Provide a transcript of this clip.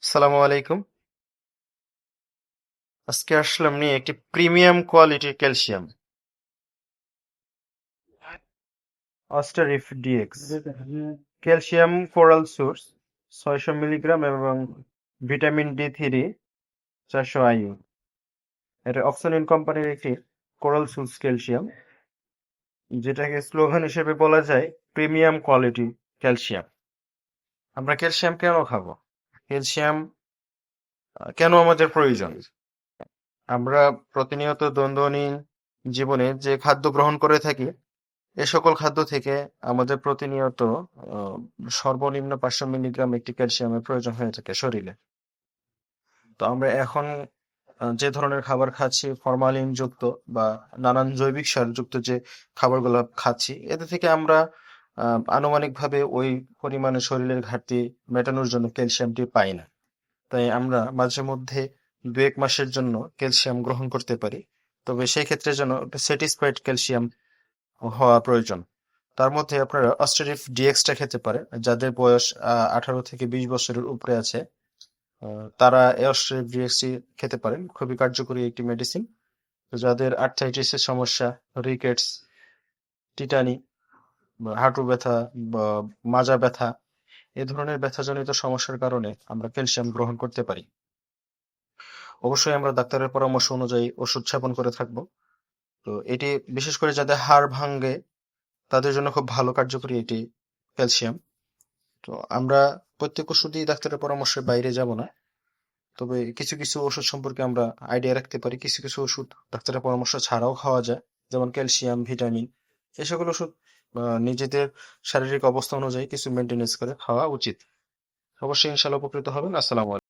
আসসালামু আলাইকুম। আজকে আসলাম নিয়ে একটি প্রিমিয়াম কোয়ালিটির ক্যালসিয়াম অস্টারিফ DX calcium coral source 600 milligram এবং ভিটামিন ডি3 400 IU। এটা অক্সিলিন কোম্পানির একটি কোরাল সোর্স ক্যালসিয়াম, যেটাকে স্লোগান হিসেবে বলা যায় প্রিমিয়াম কোয়ালিটি ক্যালসিয়াম। আমরা ক্যালসিয়াম কেন খাবো? ক্যালসিয়াম কেন আমাদের প্রয়োজন? আমরা প্রতিনিয়ত দৈনন্দিন জীবনে যে খাদ্য গ্রহণ করে থাকি, এ সকল খাদ্য থেকে আমাদের প্রতিনিয়ত আহ, সর্বনিম্ন 500 মিলিগ্রাম একটি ক্যালসিয়ামের প্রয়োজন হয়ে থাকে শরীরে। তো আমরা এখন যে ধরনের খাবার খাচ্ছি, ফরমালিন যুক্ত বা নানান জৈবিক সার যুক্ত যে খাবারগুলো খাচ্ছি, এতে থেকে আমরা আনুমানিকভাবে ওই পরিমাণে শরীরের ঘাটতি মেটানোর জন্য ক্যালসিয়ামটি পাই না। তাই আমরা মাঝে মধ্যে 2-1 মাসের জন্য ক্যালসিয়াম গ্রহণ করতে পারি, তবে সেই ক্ষেত্রে যেন স্যাটিসফাইড ক্যালসিয়াম হওয়া প্রয়োজন। তার মধ্যে আপনারা অস্টারিফ ডিএক্সটা খেতে পারেন। যাদের বয়স 18 থেকে 20 বছরের উপরে আছে, তারা এই অস্টারিফ ডিএক্সটি খেতে পারেন। খুবই কার্যকরী একটি মেডিসিন। তো যাদের আর্থ্রাইটিসের সমস্যা, রিকেটস, টিটানি বা হাঁটু ব্যথা বা মাজা ব্যথা, এ ধরনের ব্যথাজনিত সমস্যার কারণে আমরা ক্যালসিয়াম গ্রহণ করতে পারি। অবশ্যই আমরা ডাক্তারের পরামর্শ অনুযায়ী ওষুধ সেবন করে থাকবো। তো এটি বিশেষ করে যাদের হাড় ভাঙে, তাদের জন্য খুব ভালো কার্যকরী এটি ক্যালসিয়াম। তো আমরা প্রত্যেক ওষুধই ডাক্তারের পরামর্শের বাইরে যাব না, তবে কিছু কিছু ওষুধ সম্পর্কে আমরা আইডিয়া রাখতে পারি। কিছু কিছু ওষুধ ডাক্তারের পরামর্শ ছাড়াও খাওয়া যায়, যেমন ক্যালসিয়াম, ভিটামিন। এই সকল ওষুধ নিজেদের শারীরিক অবস্থা অনুযায়ী কিছু মেনটেনেন্স করে খাওয়া উচিত। অবশ্যই ইনশাল্লাহ উপকৃত হবেন। আসসালামু আলাইকুম।